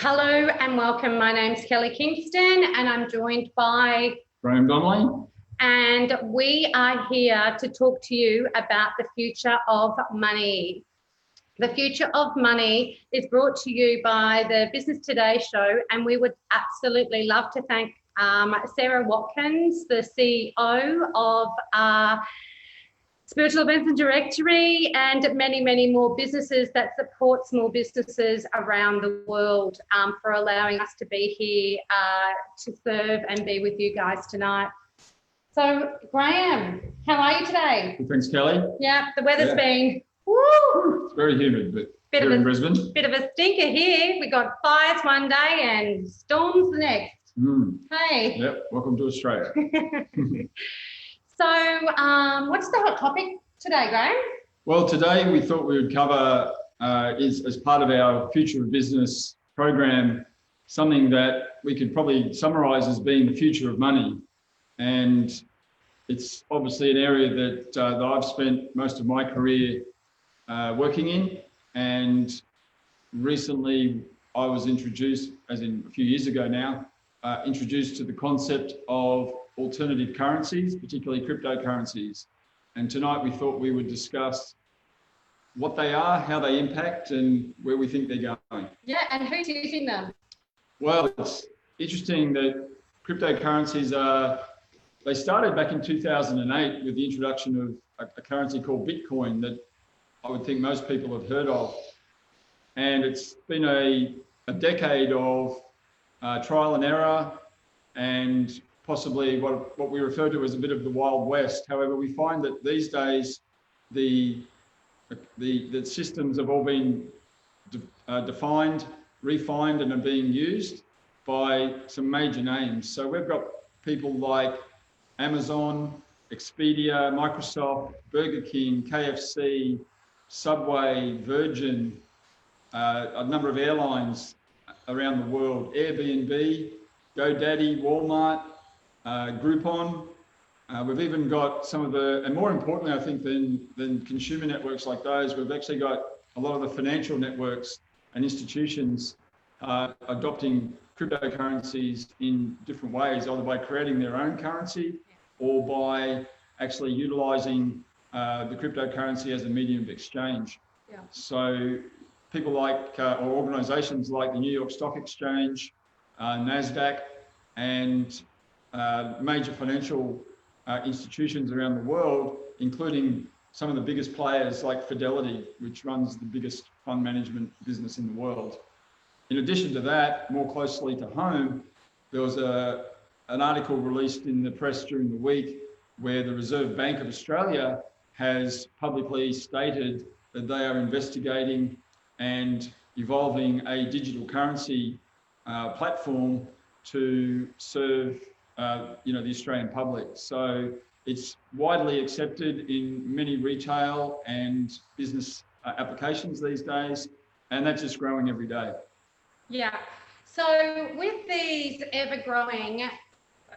Hello and welcome. My name's Kelly Kingston and I'm joined by Graham Donnelly. and we are here to talk to you about the future of money. The future of money is brought to you by the Business Today show, and we would absolutely love to thank Sarah Watkins, the CEO of Spiritual Events and Directory, and many, many more businesses that support small businesses around the world, for allowing us to be here to serve and be with you guys tonight. So, Graham, how are you today? Well, thanks, Kelly. Yeah, the weather's been, woo! It's very humid, but here in Brisbane. Bit of a stinker here. We got fires one day and storms the next. Hey. Yep, welcome to Australia. So, what's the hot topic today, Graham? Well, today we thought we would cover, as part of our Future of Business program, something that we could probably summarise as being the future of money. And it's obviously an area that I've spent most of my career working in. And recently I was introduced, as in a few years ago now, introduced to the concept of alternative currencies, particularly cryptocurrencies. And tonight we thought we would discuss what they are, how they impact, and where we think they're going. Yeah, and who's using them? Well, it's interesting that cryptocurrencies they started back in 2008 with the introduction of a currency called Bitcoin that I would think most people have heard of. And it's been a decade of trial and error, and possibly what we refer to as a bit of the Wild West. However, we find that these days the systems have all been defined, refined, and are being used by some major names. So we've got people like Amazon, Expedia, Microsoft, Burger King, KFC, Subway, Virgin, a number of airlines around the world, Airbnb, GoDaddy, Walmart, Groupon. We've even got some of the, and more importantly, I think, than consumer networks like those, we've actually got a lot of the financial networks and institutions adopting cryptocurrencies in different ways, either by creating their own currency or by actually utilising the cryptocurrency as a medium of exchange. Yeah. So people like, or organisations like the New York Stock Exchange, NASDAQ, and major financial institutions around the world, including some of the biggest players like Fidelity, which runs the biggest fund management business in the world. In addition to that, more closely to home, there was an article released in the press during the week where the Reserve Bank of Australia has publicly stated that they are investigating and evolving a digital currency platform to serve the Australian public. So it's widely accepted in many retail and business applications these days, and that's just growing every day. Yeah. So with these ever-growing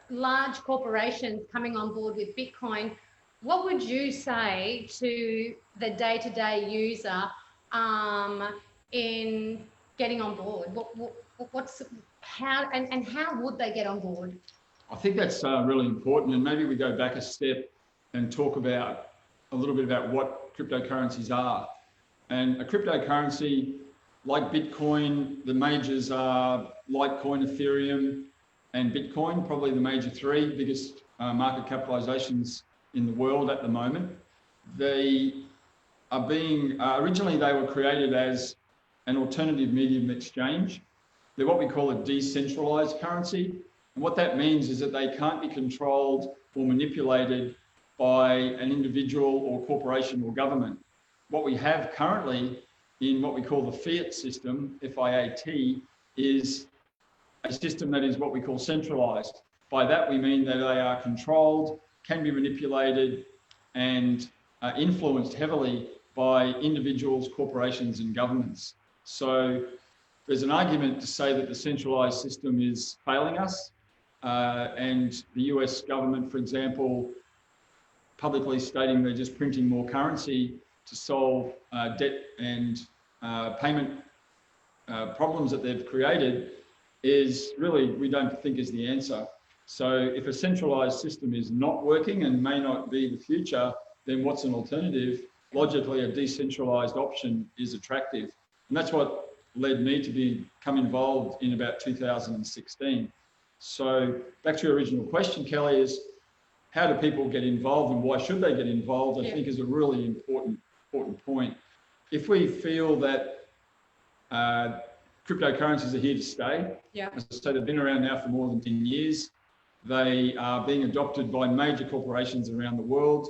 large corporations coming on board with Bitcoin, what would you say to the day-to-day user in getting on board? How would they get on board? I think that's really important, and maybe we go back a step and talk about a little bit about what cryptocurrencies are. And a cryptocurrency, like Bitcoin, the majors are Litecoin, Ethereum, and Bitcoin, probably the major three biggest market capitalizations in the world at the moment. They are being, originally they were created as an alternative medium of exchange. They're what we call a decentralized currency. And what that means is that they can't be controlled or manipulated by an individual or corporation or government. What we have currently in what we call the fiat system, FIAT, is a system that is what we call centralized. By that we mean that they are controlled, can be manipulated, and influenced heavily by individuals, corporations, and governments. So there's an argument to say that the centralized system is failing us, and the US government, for example, publicly stating they're just printing more currency to solve debt and payment problems that they've created is really, we don't think is the answer. So if a centralized system is not working and may not be the future, then what's an alternative? Logically, a decentralized option is attractive. And that's what led me to become involved in about 2016. So back to your original question, Kelly, is how do people get involved and why should they get involved? I think is a really important point. If we feel that cryptocurrencies are here to stay, as I say, they've been around now for more than 10 years. They are being adopted by major corporations around the world.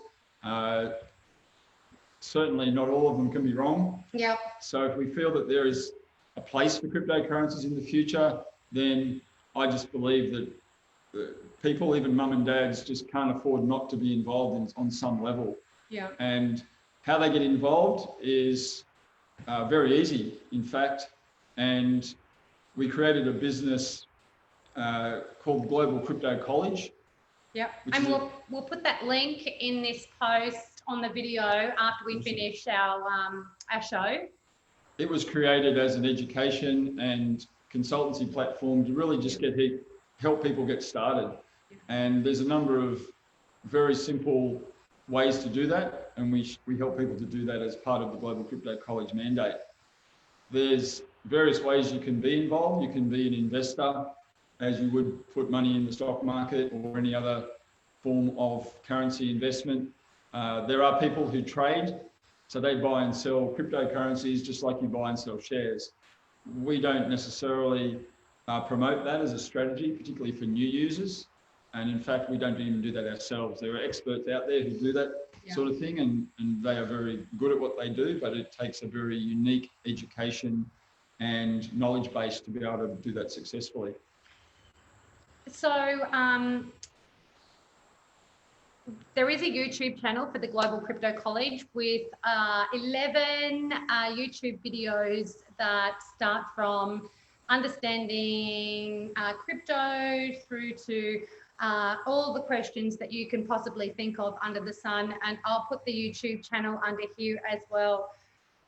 Certainly not all of them can be wrong. Yeah. So if we feel that there is a place for cryptocurrencies in the future, then I just believe that people, even mum and dads, just can't afford not to be involved on some level. Yeah. And how they get involved is very easy, in fact. And we created a business called Global Crypto College. Yep. And we'll put that link in this post on the video after we finish our show. It was created as an education and consultancy platform to really just help people get started. And there's a number of very simple ways to do that, and we help people to do that as part of the Global Crypto College mandate. There's various ways you can be involved. You can be an investor, as you would put money in the stock market or any other form of currency investment. There are people who trade, so they buy and sell cryptocurrencies just like you buy and sell shares. We don't necessarily promote that as a strategy, particularly for new users. And in fact, we don't even do that ourselves. There are experts out there who do that sort of thing, and they are very good at what they do, but it takes a very unique education and knowledge base to be able to do that successfully. So there is a YouTube channel for the Global Crypto College with 11 YouTube videos that start from understanding crypto through to all the questions that you can possibly think of under the sun. And I'll put the YouTube channel under here as well.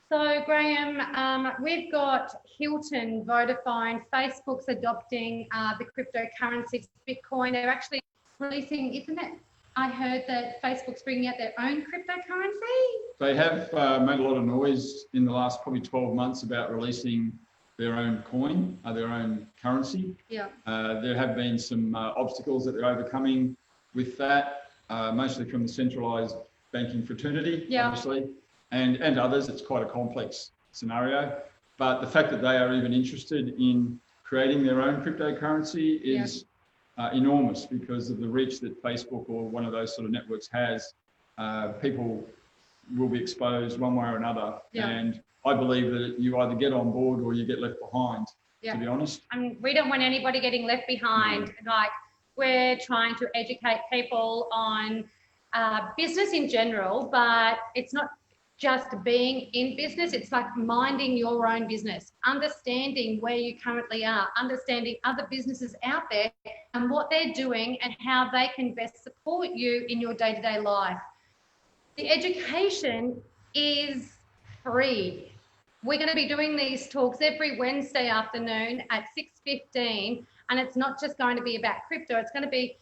So Graham, we've got Hilton, Vodafone, Facebook's adopting the cryptocurrencies, Bitcoin. They're actually releasing, isn't it? I heard that Facebook's bringing out their own cryptocurrency. They have made a lot of noise in the last probably 12 months about releasing their own coin, their own currency. Yeah. There have been some obstacles that they're overcoming with that, mostly from the centralised banking fraternity, obviously, and others. It's quite a complex scenario. But the fact that they are even interested in creating their own cryptocurrency is enormous because of the reach that Facebook or one of those sort of networks has. People will be exposed one way or another. And I believe that you either get on board or you get left behind, to be honest. And we don't want anybody getting left behind. Like, we're trying to educate people on business in general, but it's not just being in business. It's like minding your own business, understanding where you currently are, understanding other businesses out there and what they're doing and how they can best support you in your day-to-day life. The education is free. We're going to be doing these talks every Wednesday afternoon at 6:15, and it's not just going to be about crypto. It's going to be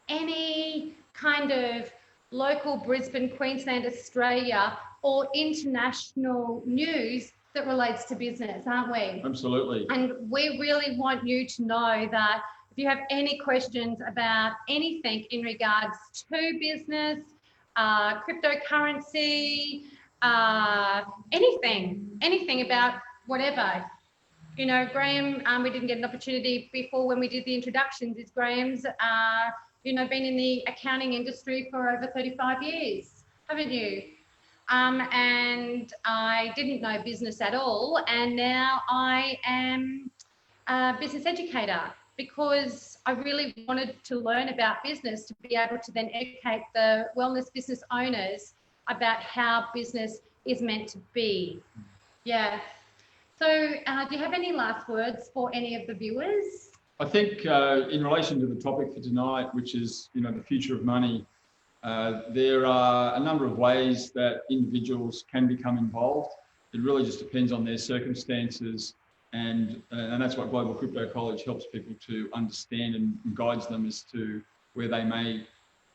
any kind of local Brisbane, Queensland, Australia, or international news that relates to business, aren't we? Absolutely. And we really want you to know that if you have any questions about anything in regards to business, cryptocurrency, anything about whatever. You know, Graham, we didn't get an opportunity before when we did the introductions, is Graham's, been in the accounting industry for over 35 years, haven't you? And I didn't know business at all. And now I am a business educator because I really wanted to learn about business to be able to then educate the wellness business owners about how business is meant to be. Yeah. So do you have any last words for any of the viewers? I think in relation to the topic for tonight, which is, the future of money, there are a number of ways that individuals can become involved. It really just depends on their circumstances and that's what Global Crypto College helps people to understand and guides them as to where they may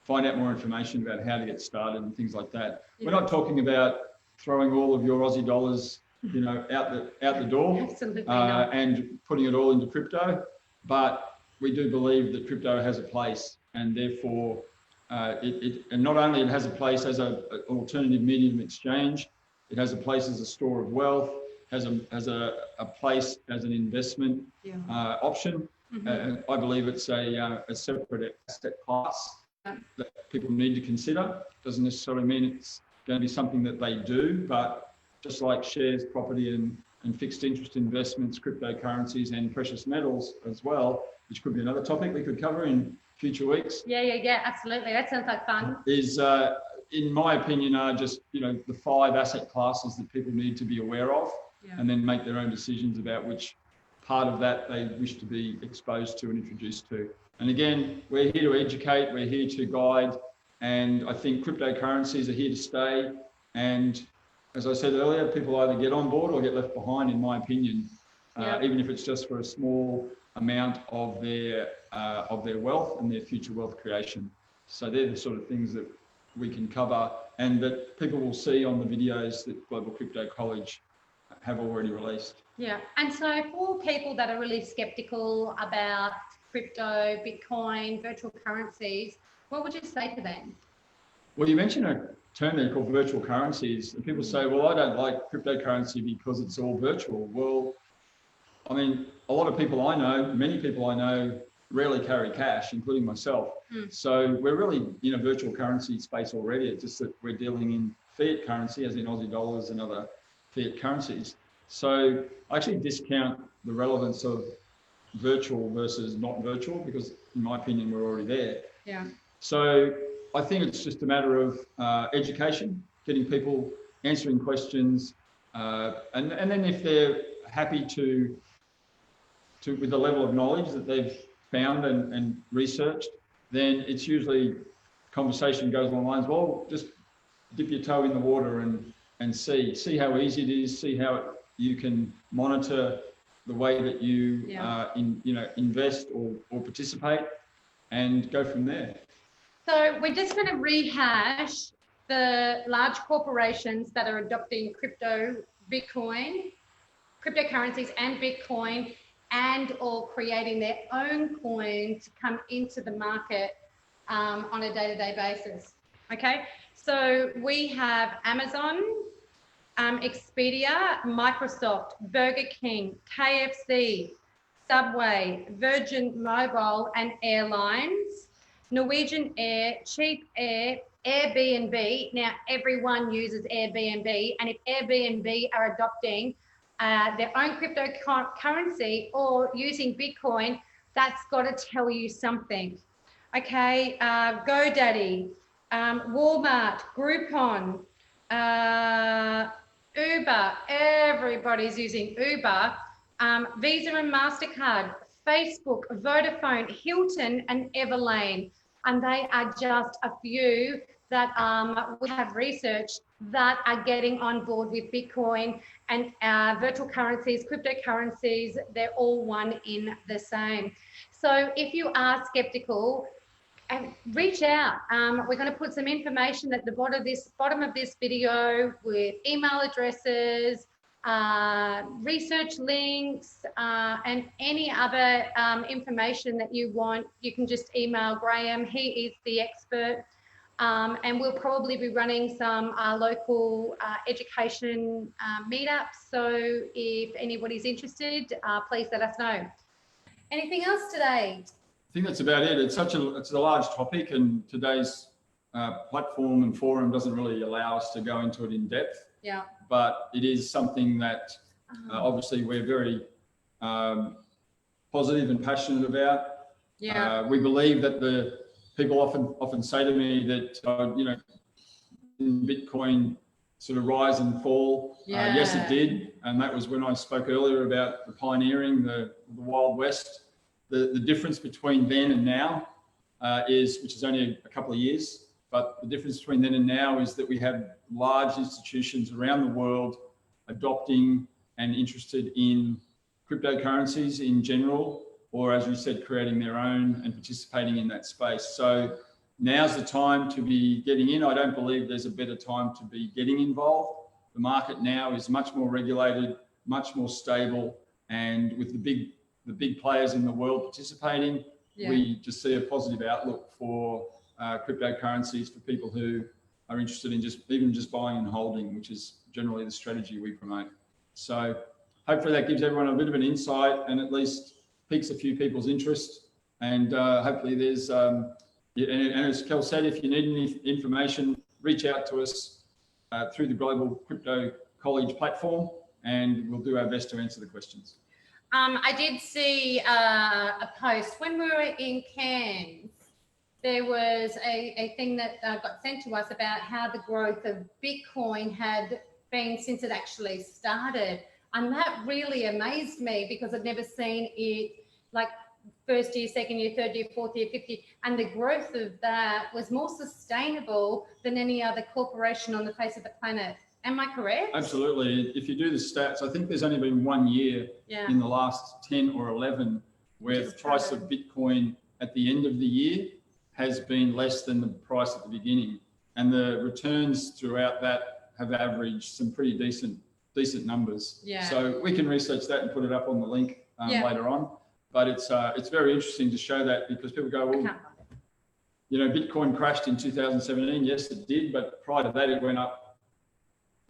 find out more information about how to get started and things like that. Yeah. We're not talking about throwing all of your Aussie dollars, you know, out the door. Absolutely and putting it all into crypto, but we do believe that crypto has a place, and therefore and not only it has a place as an alternative medium of exchange, it has a place as a store of wealth, has a place as an investment option. Mm-hmm. I believe it's a separate asset class that people need to consider. Doesn't necessarily mean it's going to be something that they do, but just like shares, property and fixed interest investments, cryptocurrencies and precious metals as well, which could be another topic we could cover in future weeks. Yeah, absolutely. That sounds like fun. Is, in my opinion, are just, you know, the 5 asset classes that people need to be aware of, and then make their own decisions about which part of that they wish to be exposed to and introduced to. And again, we're here to educate, we're here to guide, and I think cryptocurrencies are here to stay. And as I said earlier, people either get on board or get left behind, in my opinion, even if it's just for a small amount of their wealth and their future wealth creation. So they're the sort of things that we can cover and that people will see on the videos that Global Crypto College have already released. Yeah, and so for people that are really skeptical about crypto, Bitcoin, virtual currencies, what would you say to them? Well, you mentioned a term there called virtual currencies, and people say, well, I don't like cryptocurrency because it's all virtual. Well, I mean, a lot of people I know, many people I know, rarely carry cash, including myself. So we're really in a virtual currency space already. It's just that we're dealing in fiat currency, as in Aussie dollars and other fiat currencies. So I actually discount the relevance of virtual versus not virtual because, in my opinion, we're already there. Yeah. So I think it's just a matter of education, getting people answering questions, and then if they're happy to with the level of knowledge that they've found and researched, then it's usually conversation goes along the lines, well, just dip your toe in the water and see how easy it is, see how you can monitor the way that you invest or participate, and go from there. So we're just going to rehash the large corporations that are adopting cryptocurrencies and Bitcoin, and or creating their own coin to come into the market on a day-to-day basis. Okay, so we have Amazon, Expedia, Microsoft, Burger King, KFC, Subway, Virgin Mobile and Airlines, Norwegian Air, Cheap Air, Airbnb. Now everyone uses Airbnb, and if Airbnb are adopting their own cryptocurrency or using Bitcoin, that's got to tell you something. Okay, GoDaddy, Walmart, Groupon, Uber, everybody's using Uber, Visa and MasterCard, Facebook, Vodafone, Hilton and Everlane. And they are just a few that we have researched that are getting on board with Bitcoin and virtual currencies, cryptocurrencies. They're all one in the same. So if you are skeptical, reach out. We're going to put some information at the bottom of this video with email addresses, research links, and any other information that you want. You can just email Graham. He is the expert. And we'll probably be running some local education meetups. So if anybody's interested, please let us know. Anything else today? I think that's about it. It's a large topic, and today's platform and forum doesn't really allow us to go into it in depth. Yeah. But it is something that obviously we're very positive and passionate about. Yeah. We believe that people often say to me that you know, Bitcoin sort of rise and fall. Yeah. Yes, it did, and that was when I spoke earlier about the pioneering, the Wild West. The difference between then and now which is only a couple of years, but the difference between then and now is that we have large institutions around the world adopting and interested in cryptocurrencies in general, or as you said, creating their own and participating in that space. So now's the time to be getting in. I don't believe there's a better time to be getting involved. The market now is much more regulated, much more stable, and with the big players in the world participating, we just see a positive outlook for cryptocurrencies for people who are interested in even just buying and holding, which is generally the strategy we promote. So hopefully that gives everyone a bit of an insight and at least piques a few people's interest. And hopefully there's, and as Kel said, if you need any information, reach out to us through the Global Crypto College platform, and we'll do our best to answer the questions. I did see a post when we were in Cairns. There was a thing that got sent to us about how the growth of Bitcoin had been since it actually started. And that really amazed me because I'd never seen it like first year, second year, third year, fourth year, fifth year. And the growth of that was more sustainable than any other corporation on the face of the planet. Am I correct? Absolutely. If you do the stats, I think there's only been 1 year in the last 10 or 11 where the price of Bitcoin at the end of the year has been less than the price at the beginning. And the returns throughout that have averaged some pretty decent numbers. Yeah. So we can research that and put it up on the link later on. But it's very interesting to show that because people go, well, you know, Bitcoin crashed in 2017. Yes, it did. But prior to that, it went up,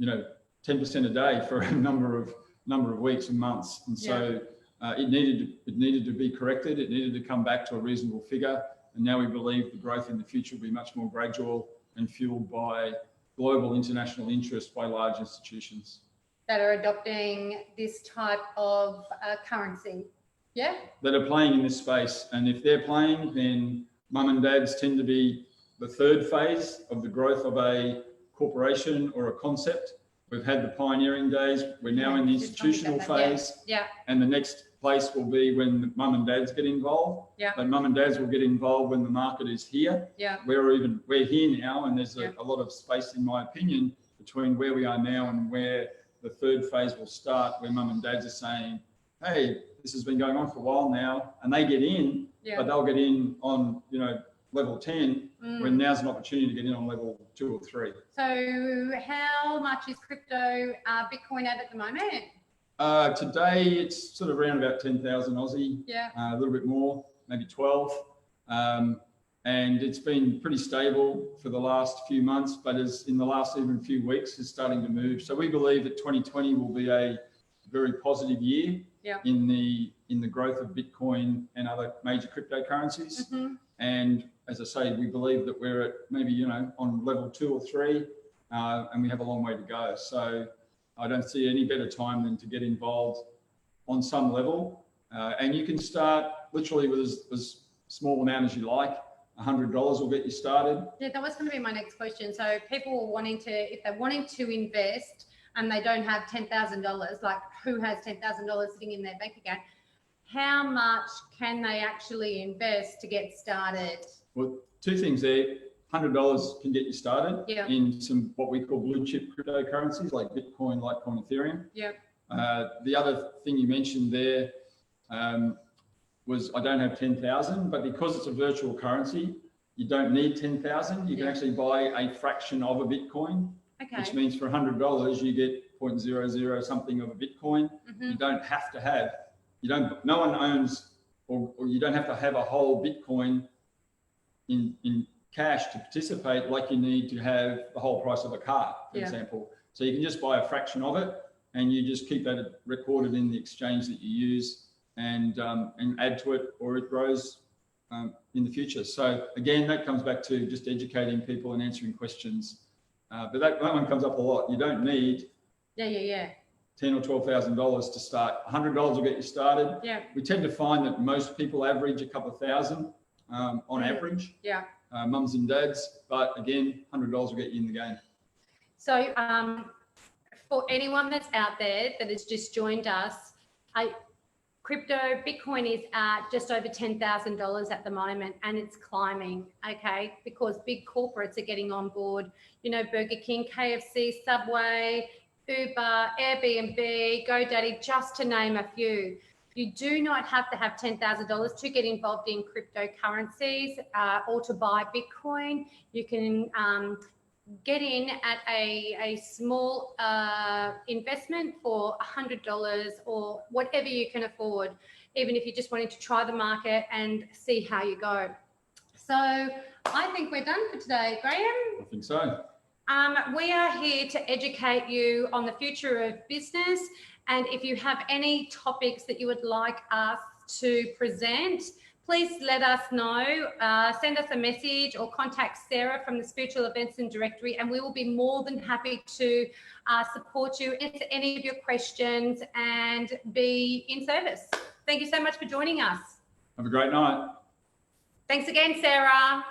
10% a day for a number of weeks and months. And so it needed to be corrected. It needed to come back to a reasonable figure. And now we believe the growth in the future will be much more gradual and fueled by global international interest by large institutions that are adopting this type of currency. Yeah. That are playing in this space. And if they're playing, then mum and dads tend to be the third phase of the growth of a corporation or a concept. We've had the pioneering days. We're now in the institutional phase. Yeah. And the next place will be when mum and dads get involved. Yeah. But mum and dads will get involved when the market is here. Yeah. We're here now, and there's a lot of space, in my opinion, between where we are now and where the third phase will start, where mum and dads are saying, hey, this has been going on for a while now, and they get in, but they'll get in on, level 10, when now's an opportunity to get in on level 2 or 3. So how much is crypto Bitcoin at the moment? Today, it's sort of around about 10,000 Aussie, a little bit more, maybe 12. And it's been pretty stable for the last few months, but as in the last even few weeks, is starting to move. So we believe that 2020 will be a very positive year in the growth of Bitcoin and other major cryptocurrencies. And as I say, we believe that we're at maybe, on level 2 or 3, and we have a long way to go. So I don't see any better time than to get involved on some level. And you can start literally with as small amount as you like. $100 will get you started. Yeah, that was going to be my next question. So people are if they're wanting to invest and they don't have $10,000, like who has $10,000 sitting in their bank account, how much can they actually invest to get started? Well, two things there. $100 can get you started in some what we call blue chip cryptocurrencies like Bitcoin, Litecoin, Ethereum. The other thing you mentioned there was I don't have 10,000, but because it's a virtual currency, you don't need 10,000. You can actually buy a fraction of a Bitcoin, which means for $100 you get 0.00 something of a Bitcoin. You don't have to have, no one owns, or you don't have to have a whole Bitcoin in cash to participate like you need to have the whole price of a car, for example. So you can just buy a fraction of it and you just keep that recorded in the exchange that you use and add to it, or it grows in the future. So again, that comes back to just educating people and answering questions. But that one comes up a lot. You don't need $10,000 or $12,000 to start. $100 will get you started. We tend to find that most people average a couple of thousand on average. Mums and dads, but again, $100 will get you in the game. So for anyone that's out there that has just joined us, Bitcoin is at just over $10,000 at the moment, and it's climbing, because big corporates are getting on board, Burger King, KFC, Subway, Uber, Airbnb, GoDaddy, just to name a few. You do not have to have $10,000 to get involved in cryptocurrencies or to buy Bitcoin. You can get in at a small investment for $100 or whatever you can afford, even if you're just wanting to try the market and see how you go. So I think we're done for today, Graham. I think so. We are here to educate you on the future of business. And if you have any topics that you would like us to present, please let us know. Send us a message or contact Sarah from the Spiritual Events and Directory, and we will be more than happy to support you, answer any of your questions, and be in service. Thank you so much for joining us. Have a great night. Thanks again, Sarah.